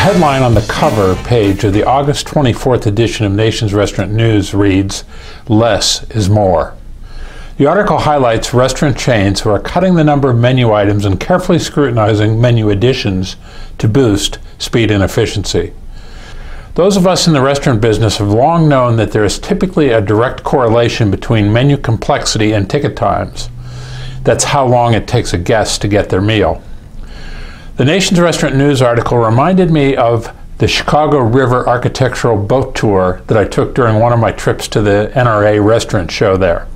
headline on the cover page of the August 24th edition of Nation's Restaurant News reads, "Less is more." The article highlights restaurant chains who are cutting the number of menu items and carefully scrutinizing menu additions to boost speed and efficiency. Those of us in the restaurant business have long known that there is typically a direct correlation between menu complexity and ticket times. That's how long it takes a guest to get their meal. The Nation's Restaurant News article reminded me of the Chicago River architectural boat tour that I took during one of my trips to the NRA restaurant show there.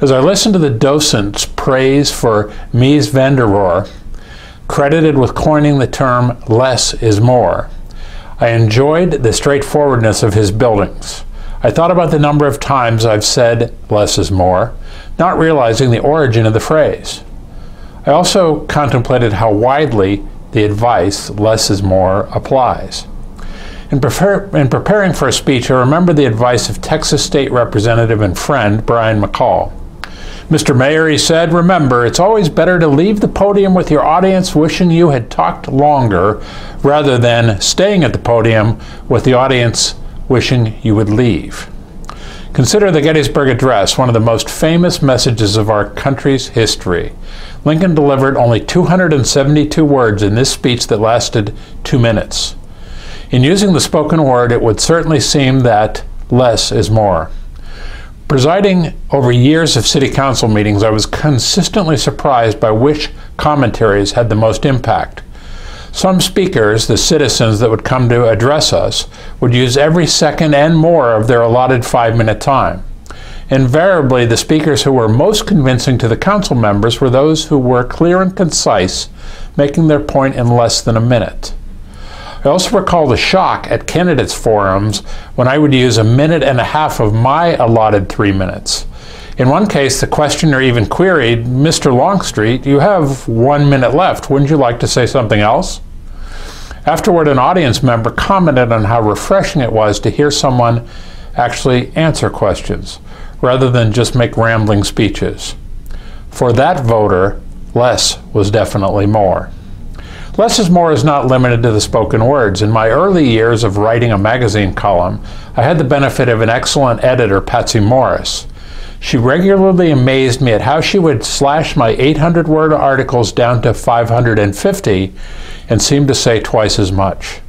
As I listened to the docent's praise for Mies van der Rohe, credited with coining the term "less is more," I enjoyed the straightforwardness of his buildings. I thought about the number of times I've said "less is more," not realizing the origin of the phrase. I also contemplated how widely the advice "less is more" applies. In preparing for a speech, I remember the advice of Texas State Representative and friend Brian McCall. "Mr. Mayor," he said, "remember, it's always better to leave the podium with your audience wishing you had talked longer rather than staying at the podium with the audience wishing you would leave." Consider the Gettysburg Address, one of the most famous messages of our country's history. Lincoln delivered only 272 words in this speech that lasted 2 minutes. In using the spoken word, it would certainly seem that less is more. Presiding over years of city council meetings, I was consistently surprised by which commentaries had the most impact. Some speakers, the citizens that would come to address us, would use every second and more of their allotted 5-minute time. Invariably, the speakers who were most convincing to the council members were those who were clear and concise, making their point in less than a minute. I also recall the shock at candidates' forums when I would use 1.5 minutes of my allotted 3 minutes. In one case, the questioner even queried, "Mr. Longstreet, you have 1 minute left. Wouldn't you like to say something else?" Afterward, an audience member commented on how refreshing it was to hear someone actually answer questions, rather than just make rambling speeches. For that voter, less was definitely more. Less is more is not limited to the spoken words. In my early years of writing a magazine column, I had the benefit of an excellent editor, Patsy Morris. She regularly amazed me at how she would slash my 800-word articles down to 550 and seemed to say twice as much.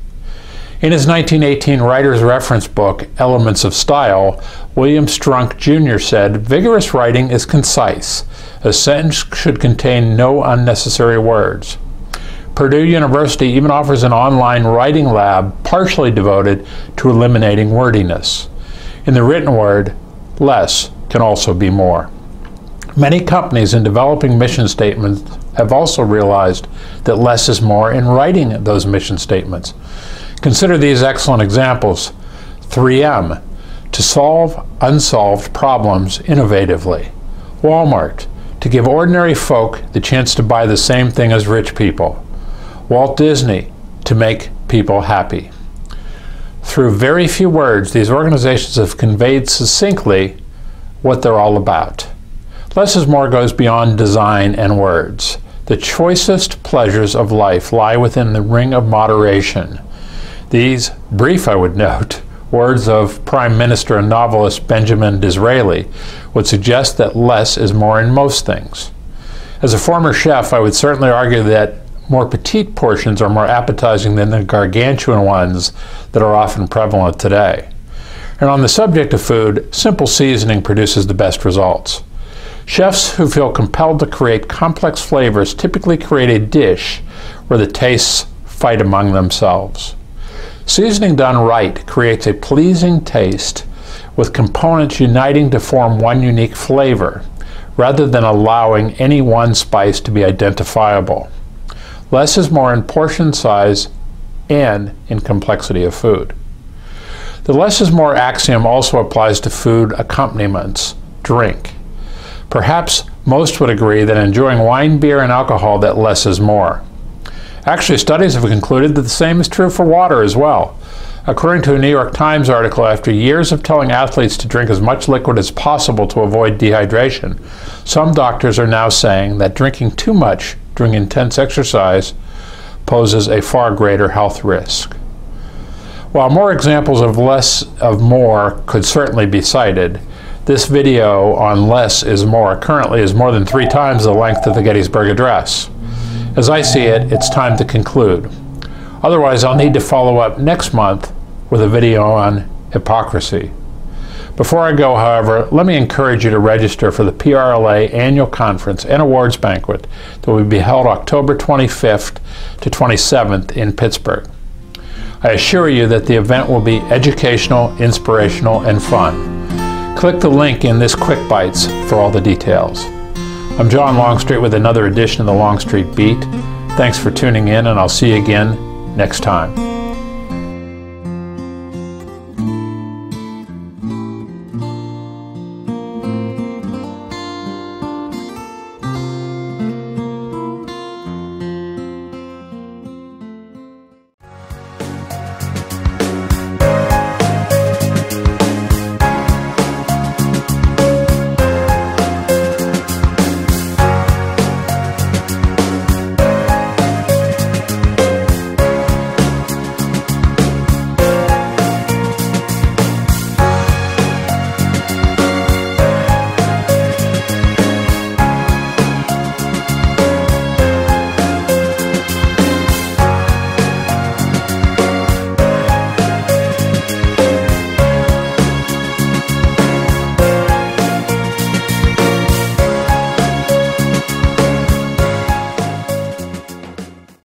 In his 1918 writer's reference book, Elements of Style, William Strunk Jr. said, "Vigorous writing is concise. A sentence should contain no unnecessary words." Purdue University even offers an online writing lab partially devoted to eliminating wordiness. In the written word, less can also be more. Many companies in developing mission statements have also realized that less is more in writing those mission statements. Consider these excellent examples. 3M, to solve unsolved problems innovatively. Walmart, to give ordinary folk the chance to buy the same thing as rich people. Walt Disney, to make people happy. Through very few words, these organizations have conveyed succinctly what they're all about. Less is more goes beyond design and words. The choicest pleasures of life lie within the ring of moderation. These brief, I would note, words of Prime Minister and novelist Benjamin Disraeli would suggest that less is more in most things. As a former chef, I would certainly argue that more petite portions are more appetizing than the gargantuan ones that are often prevalent today. And on the subject of food, simple seasoning produces the best results. Chefs who feel compelled to create complex flavors typically create a dish where the tastes fight among themselves. Seasoning done right creates a pleasing taste with components uniting to form one unique flavor, rather than allowing any one spice to be identifiable. Less is more in portion size and in complexity of food. The less is more axiom also applies to food accompaniments, drink. Perhaps most would agree that enjoying wine, beer, and alcohol, that less is more. Actually, studies have concluded that the same is true for water as well. According to a New York Times article, after years of telling athletes to drink as much liquid as possible to avoid dehydration, some doctors are now saying that drinking too much during intense exercise poses a far greater health risk. While more examples of less of more could certainly be cited, this video on less is more currently is more than 3 times the length of the Gettysburg Address. As I see it, it's time to conclude. Otherwise, I'll need to follow up next month with a video on hypocrisy. Before I go, however, let me encourage you to register for the PRLA Annual Conference and Awards Banquet that will be held October 25th to 27th in Pittsburgh. I assure you that the event will be educational, inspirational, and fun. Click the link in this Quick Bites for all the details. I'm John Longstreet with another edition of the Longstreet Beat. Thanks for tuning in, and I'll see you again next time.